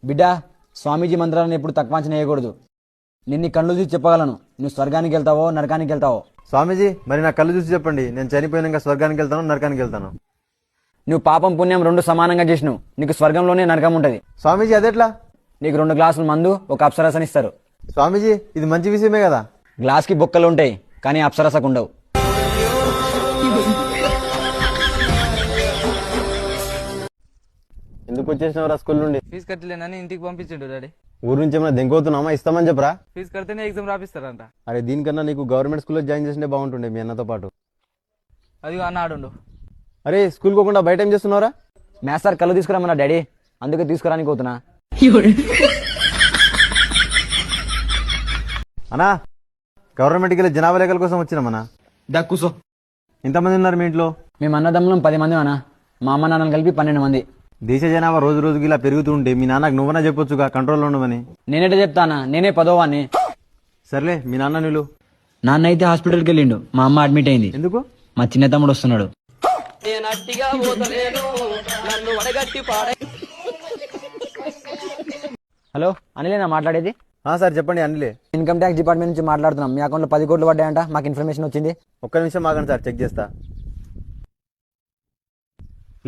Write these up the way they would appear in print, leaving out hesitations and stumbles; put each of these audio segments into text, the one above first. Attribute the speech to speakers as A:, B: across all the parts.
A: బిడ్డ, స్వామీజీ మంత్రాలను ఎప్పుడు తక్కువ అంచనా వేయకూడదు. నిన్ను కళ్ళు చూసి చెప్పగలను, నువ్వు స్వర్గానికి వెళ్తావో నరకానికి వెళ్తావో.
B: స్వామీజీ, మరి నా కళ్ళు చూసి చెప్పండి, నేను చనిపోయినాక స్వర్గానికి వెళ్తాను నరకానికి వెళ్తాను?
A: నువ్వు పాపం పుణ్యం రెండు సమానంగా చేసినావు, నీకు స్వర్గంలోనే నరకం ఉంటది.
B: స్వామీజీ అదెట్లా?
A: నీకు 2 గ్లాసులు మందు, ఒక అప్సరసని ఇస్తారు.
B: స్వామీజీ, ఇది మంచి విషయమే కదా.
A: గ్లాస్కి బొక్కలు ఉంటాయి కానీ అప్సరసకు ఉండవు.
B: ఎందుకు వచ్చేసినవరా స్కూల్ నుండి?
C: ఫీజు కట్టలేనని ఇంటికి పంపించిండు డాడీ.
B: ఊరు నుంచి ఏమైనా దెంకోతున్నామా? ఇస్తామని చెప్పరా.
C: ఫీజు కడితేనే ఎగ్జామ్ రాపిస్తారంట.
B: అరే దీనికన్నా నీకు గవర్నమెంట్ స్కూల్లో జాయిన్ చేసిండే బాగుంటుండే మీ అన్నతో పాటు.
C: అది అన్నాడు.
B: అరే స్కూల్ పోకుండా బయట ఏం చేస్తున్నారా?
A: మ్యాథ్స్ సార్ కళ్ళు తీసుకురామన్నా డాడీ, అందుకే తీసుకురానికి పోతున్నా.
B: అన్నా, గవర్నమెంట్కి వెళ్ళి జనాభా లెక్కల కోసం వచ్చినామన్నా.
A: కూసో.
B: ఇంతమంది ఉన్నారు మీ ఇంట్లో?
A: మేము అన్నదమ్ములం 10 మంది అన్న, మా అమ్మ నాన్నలు కలిపి 12 మంది.
B: దేశ జనాభా రోజు రోజుకి ఇలా పెరుగుతూ ఉంటే మీ నాన్నకు నువ్వన్నా చెప్పొచ్చుగా కంట్రోల్లో ఉండమని.
A: నేనేట చెప్తానా, నేనే 10వ వాడిని.
B: సర్లే, మీ నాన్న నీళ్ళు.
A: నాన్న అయితే హాస్పిటల్కి వెళ్ళిండు, మా అమ్మ అడ్మిట్ అయింది.
B: ఎందుకు?
A: మా చిన్న తమ్ముడు వస్తున్నాడు. హలో, అనిలేనా మాట్లాడేది?
B: సార్ చెప్పండి. అనిలే.
A: ఇన్కమ్ ట్యాక్స్ డిపార్ట్మెంట్ నుంచి మాట్లాడుతున్నాం. మీ అకౌంట్లో 10 కోట్లు పడ్డాయంట, మాకు ఇన్ఫర్మేషన్ వచ్చింది.
B: ఒక్క నిమిషం ఆగండి సార్, చెక్ చేస్తా.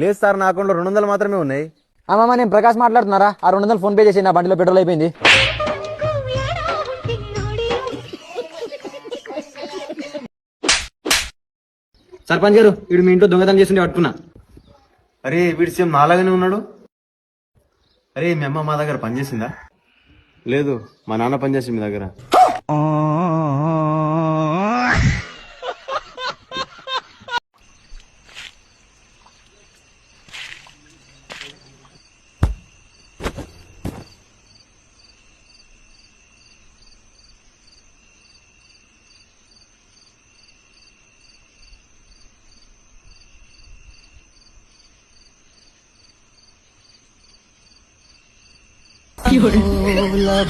B: లేదు సార్, నా అకౌంట్లో 200 మాత్రమే ఉన్నాయి.
A: అమ్మమ్మ, నేను ప్రకాష్ మాట్లాడుతున్నారా? ఆ 200 ఫోన్ పే చేసి, నా బండిలో పెట్రోల్ అయిపోయింది. సర్పంచ్ గారు, వీడు మీ ఇంట్లో దొంగతనం చేస్తుండే పట్టుకున్నా.
B: అరే వీడి సేమ్ నాలాగానే ఉన్నాడు. అరే మీ అమ్మ మా దగ్గర పనిచేసిందా? లేదు, మా నాన్న పనిచేసింది మీ దగ్గర.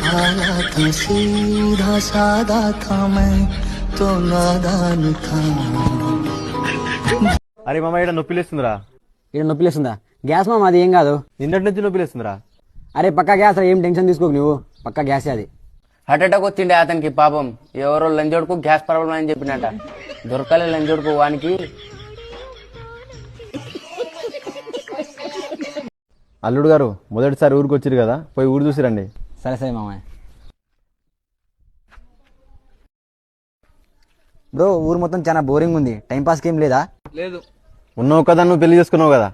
D: भाला था सीधा सादा था मैं तो नादान था.
B: అరే మామ, ఇక్కడ నొప్పిలేస్తుందిరా.
A: ఇక్కడ నొప్పిలేస్తుందా? గ్యాస్ మామ, అది ఏం కాదు.
B: నిన్నటి నుంచి నొప్పిలేస్తుందిరా.
A: అరే పక్కా గ్యాస్, ఏం టెన్షన్ తీసుకోకు నువ్వు, పక్కా గ్యాసే అది.
E: హార్ట్ అటాక్ వచ్చిండే అతనికి. పాపం ఎవరో లంజోడుకు గ్యాస్ ప్రాబ్లం అని చెప్పినట్ట. దొరకలే లంజోడుకు వానికి.
B: అల్లుడు గారు, మొదటిసారి ఊరికి వచ్చిరు కదా, పోయి ఊరు చూసిరండి.
A: సరే సరే మామయ్య. బ్రో, ఊరు మొత్తం చాలా బోరింగ్ ఉంది, టైం పాస్కి ఏం లేదా?
C: లేదు.
B: ఉన్నావు కదా, నువ్వు పెళ్లి చేసుకున్నావు కదా.